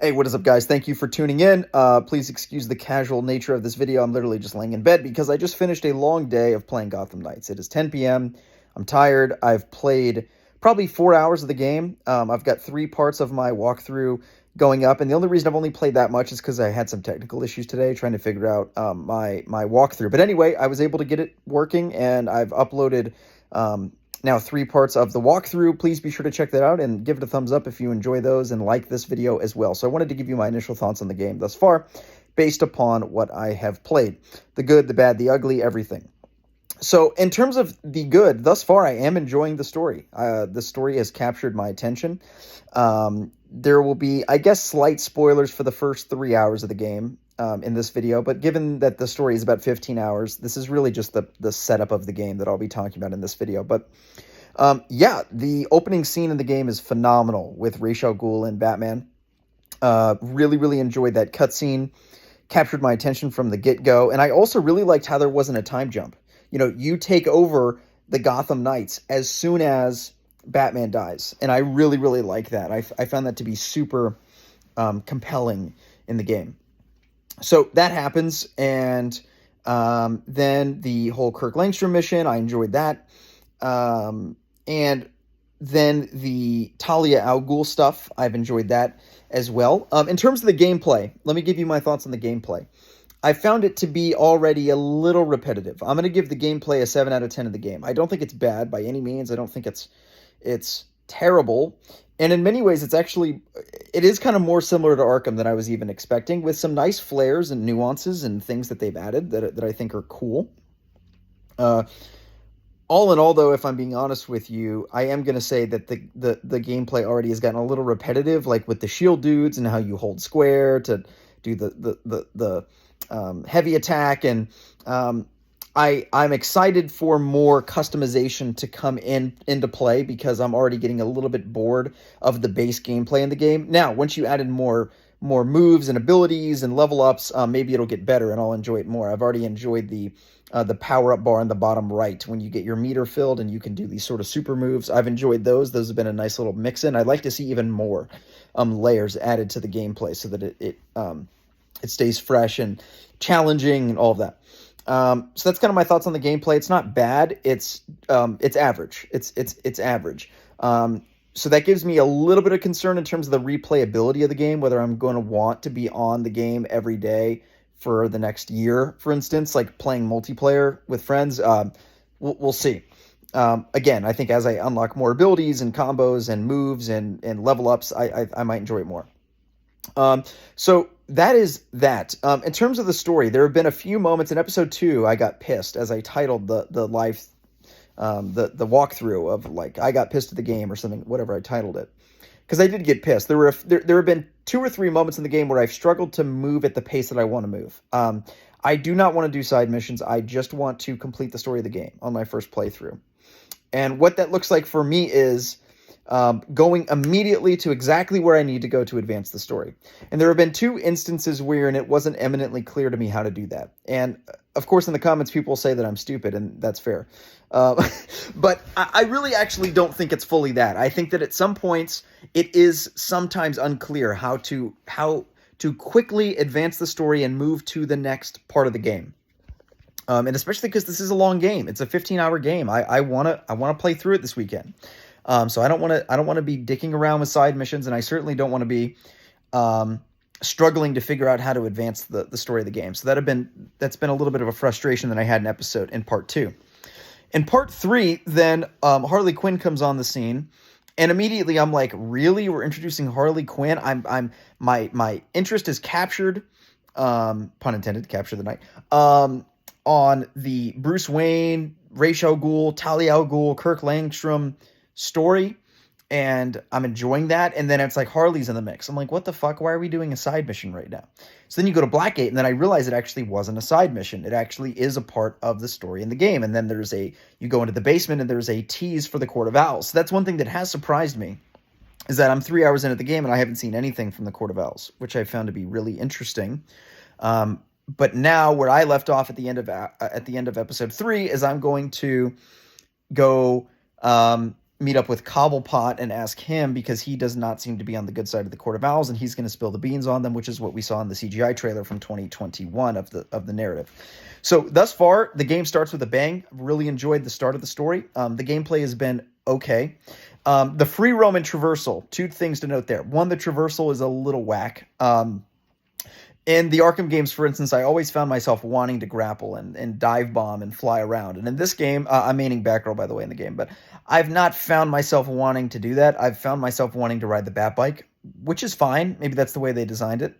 Hey, what is up, guys? Thank you for tuning in. Please excuse the casual nature of this video. I'm literally just laying in bed because I just finished a long day of playing Gotham Knights. It is 10 p.m. I'm tired. I've played probably 4 hours of the game. I've got 3 parts of my walkthrough going up, and the only reason I've only played that much is because I had some technical issues today trying to figure out my walkthrough. But anyway, I was able to get it working, and I've uploaded now 3 parts of the walkthrough. Please be sure to check that out and give it a thumbs up if you enjoy those and like this video as well. So I wanted to give you my initial thoughts on the game thus far based upon what I have played. The good, the bad, the ugly, everything. So in terms of the good, thus far I am enjoying the story. The story has captured my attention. There will be, I guess, slight spoilers for the first 3 hours of the game in this video, but given that the story is about 15 hours, this is really just the setup of the game that I'll be talking about in this video. But yeah, the opening scene in the game is phenomenal with Ra's al Ghul and Batman. Really enjoyed that cutscene. Captured my attention from the get-go, and I also really liked how there wasn't a time jump. You know, you take over the Gotham Knights as soon as Batman dies, and I really like that. I found that to be super compelling in the game. So that happens, and then the whole Kirk Langstrom mission, I enjoyed that. And then the Talia al Ghul stuff, I've enjoyed that as well. In terms of the gameplay, let me give you my thoughts on the gameplay. I found it to be already a little repetitive. I'm going to give the gameplay a 7 out of 10 of the game. I don't think it's bad by any means. I don't think it's terrible. And in many ways, it is kind of more similar to Arkham than I was even expecting, with some nice flares and nuances and things that they've added that I think are cool. All in all, though, if I'm being honest with you, I am going to say that the gameplay already has gotten a little repetitive, like with the shield dudes and how you hold square to do the heavy attack, and I'm excited for more customization to come into play because I'm already getting a little bit bored of the base gameplay in the game. Now, once you add in more moves and abilities and level ups, maybe it'll get better and I'll enjoy it more. I've already enjoyed the power up bar in the bottom right when you get your meter filled and you can do these sort of super moves. I've enjoyed those. Those have been a nice little mix in. I'd like to see even more layers added to the gameplay so that it stays fresh and challenging and all of that. So that's kind of my thoughts on the gameplay. It's not bad. It's average. It's average. So that gives me a little bit of concern in terms of the replayability of the game, whether I'm going to want to be on the game every day for the next year, for instance, like playing multiplayer with friends. We'll see. Again, I think as I unlock more abilities and combos and moves and level ups, I might enjoy it more. So that is that. In terms of the story, there have been a few moments in episode 2. I got pissed as I titled the live, the walkthrough of like, I got pissed at the game or something, whatever I titled it. Cause I did get pissed. There have been 2 or 3 moments in the game where I've struggled to move at the pace that I want to move. I do not want to do side missions. I just want to complete the story of the game on my first playthrough. And what that looks like for me is going immediately to exactly where I need to go to advance the story. And there have been 2 instances wherein it wasn't eminently clear to me how to do that. And of course, in the comments, people say that I'm stupid, and that's fair. But I really actually don't think it's fully that. I think that at some points, it is sometimes unclear how to quickly advance the story and move to the next part of the game. And especially because this is a long game. It's a 15-hour game. I wanna play through it this weekend. So I don't want to be dicking around with side missions, and I certainly don't want to be struggling to figure out how to advance the story of the game. So that's been a little bit of a frustration that I had in part 2. In part 3, then Harley Quinn comes on the scene, and immediately I'm like, really? We're introducing Harley Quinn? My interest is captured, pun intended, capture the night, on the Bruce Wayne, Ra's al Ghul, Talia al Ghul, Kirk Langstrom story, and I'm enjoying that. And then it's like Harley's in the mix. I'm like, what the fuck? Why are we doing a side mission right now? So then you go to Blackgate, and then I realize it actually wasn't a side mission. It actually is a part of the story in the game. And then you go into the basement, and there's a tease for the Court of Owls. So that's one thing that has surprised me, is that I'm 3 hours into the game and I haven't seen anything from the Court of Owls, which I found to be really interesting. But now where I left off at the end of episode 3 is I'm going to go meet up with Cobblepot and ask him, because he does not seem to be on the good side of the Court of Owls, and he's going to spill the beans on them, which is what we saw in the CGI trailer from 2021 of the narrative. So thus far, the game starts with a bang. Really enjoyed the start of the story. The gameplay has been okay. The free roam and traversal, two things to note there. One, the traversal is a little whack. In the Arkham games, for instance, I always found myself wanting to grapple and dive bomb and fly around. And in this game, I'm maining Batgirl, by the way, in the game, but I've not found myself wanting to do that. I've found myself wanting to ride the Batbike, which is fine. Maybe that's the way they designed it.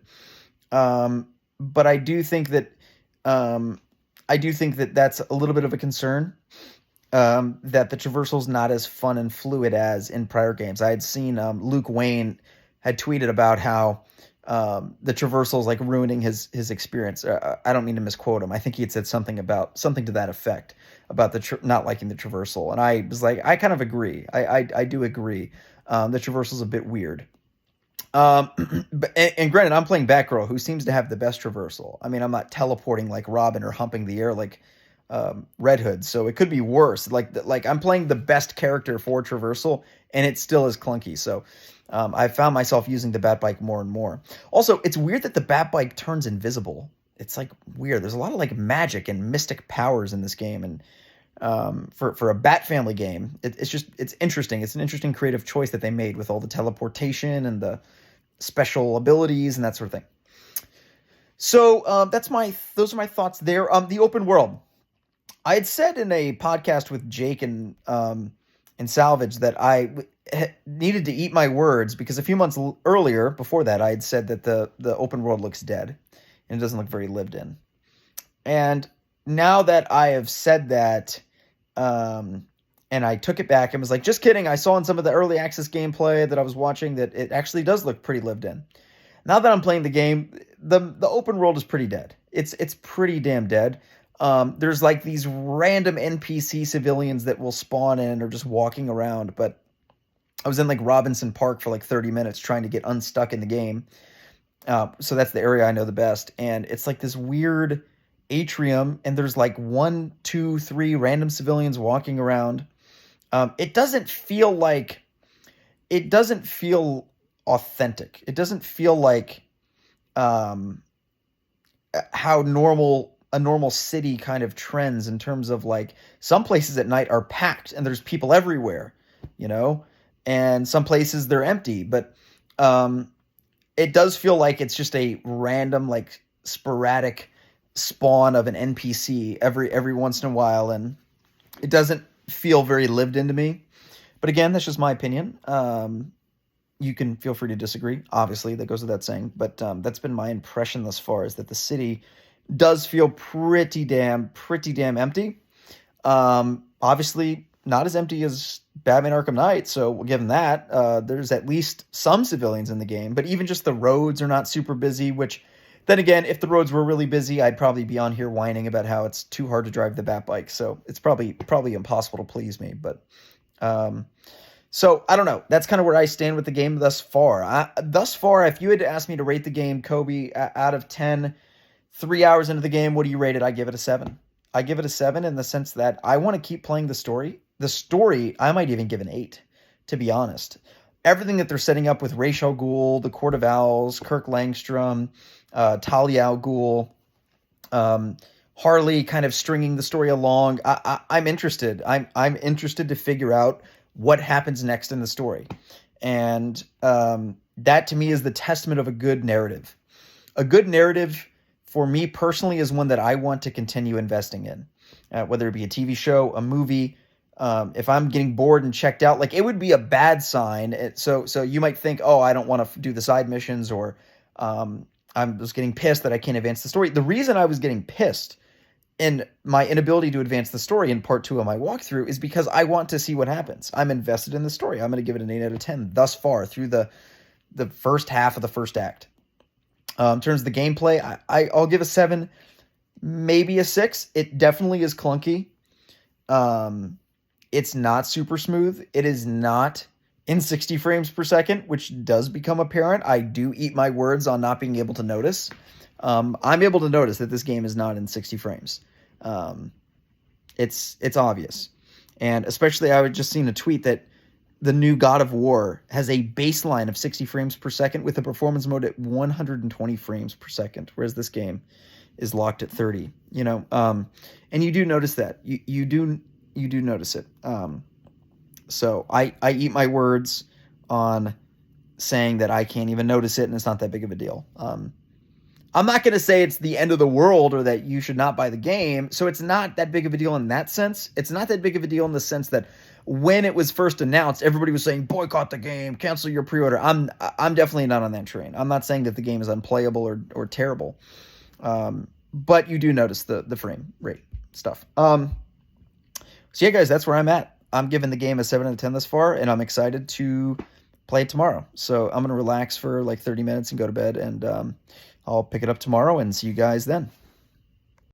But I do think that that's a little bit of a concern. That the traversal's not as fun and fluid as in prior games. I had seen Luke Wayne had tweeted about how the traversal's like ruining his experience. I don't mean to misquote him. I think he had said something to that effect about not liking the traversal, and I was like, I kind of agree. I do agree. The traversal's a bit weird. And granted, I'm playing Batgirl, who seems to have the best traversal. I mean, I'm not teleporting like Robin or humping the air like Red Hood, so it could be worse. Like I'm playing the best character for traversal, and it still is clunky. So I found myself using the Batbike more and more. Also, it's weird that the Batbike turns invisible. It's like weird. There's a lot of like magic and mystic powers in this game, and for a Bat Family game, it's interesting. It's an interesting creative choice that they made with all the teleportation and the special abilities and that sort of thing. So those are my thoughts there. The open world. I had said in a podcast with Jake and Salvage that I needed to eat my words, because a few months earlier, before that, I had said that the open world looks dead and it doesn't look very lived in. And now that I have said that, and I took it back and was like, just kidding. I saw in some of the early access gameplay that I was watching that it actually does look pretty lived in. Now that I'm playing the game, the open world is pretty dead. It's pretty damn dead. There's like these random NPC civilians that will spawn in or just walking around, but I was in like Robinson Park for like 30 minutes trying to get unstuck in the game. So that's the area I know the best. And it's like this weird atrium, and there's like 1, 2, 3 random civilians walking around. It doesn't feel authentic. It doesn't feel like how a normal city kind of trends, in terms of like some places at night are packed and there's people everywhere, and some places they're empty, but it does feel like it's just a random, like sporadic spawn of an NPC every once in a while, and it doesn't feel very lived into me. But again, that's just my opinion. You can feel free to disagree. Obviously, that goes without saying, but that's been my impression thus far, is that the city does feel pretty damn empty. Obviously not as empty as Batman Arkham Knight, so we'll give them that. There's at least some civilians in the game, but even just the roads are not super busy, which then again, if the roads were really busy, I'd probably be on here whining about how it's too hard to drive the Batbike, so it's probably impossible to please me, but so I don't know. That's kind of where I stand with the game thus far. If you had to ask me to rate the game, Kobe, out of 10, 3 hours into the game, what do you rate it? I give it a 7. I give it a 7 in the sense that I want to keep playing the story. The story, I might even give an 8, to be honest. Everything that they're setting up with Ra's al Ghul, the Court of Owls, Kirk Langstrom, Talia al Ghul, Harley kind of stringing the story along. I'm interested. I'm interested to figure out what happens next in the story. And that to me is the testament of a good narrative. A good narrative, for me personally, is one that I want to continue investing in, whether it be a TV show, a movie. If I'm getting bored and checked out, like, it would be a bad sign. So you might think, oh, I don't want to do the side missions, or I'm just getting pissed that I can't advance the story. The reason I was getting pissed in my inability to advance the story in part 2 of my walkthrough is because I want to see what happens. I'm invested in the story. I'm going to give it an 8 out of 10 thus far through the first half of the first act. In terms of the gameplay, I'll give a 7, maybe a 6. It definitely is clunky. It's not super smooth. It is not in 60 frames per second, which does become apparent. I do eat my words on not being able to notice. I'm able to notice that this game is not in 60 frames. It's obvious. And especially, I had just seen a tweet that the new God of War has a baseline of 60 frames per second with a performance mode at 120 frames per second, whereas this game is locked at 30. And you do notice that. You do notice it. So I eat my words on saying that I can't even notice it and it's not that big of a deal. I'm not going to say it's the end of the world or that you should not buy the game. So it's not that big of a deal in that sense. It's not that big of a deal in the sense that when it was first announced, everybody was saying, boycott the game, cancel your pre-order. I'm definitely not on that train. I'm not saying that the game is unplayable or terrible. But you do notice the frame rate stuff. So yeah, guys, that's where I'm at. I'm giving the game a 7 out of 10 thus far, and I'm excited to play it tomorrow. So I'm going to relax for like 30 minutes and go to bed, and I'll pick it up tomorrow and see you guys then.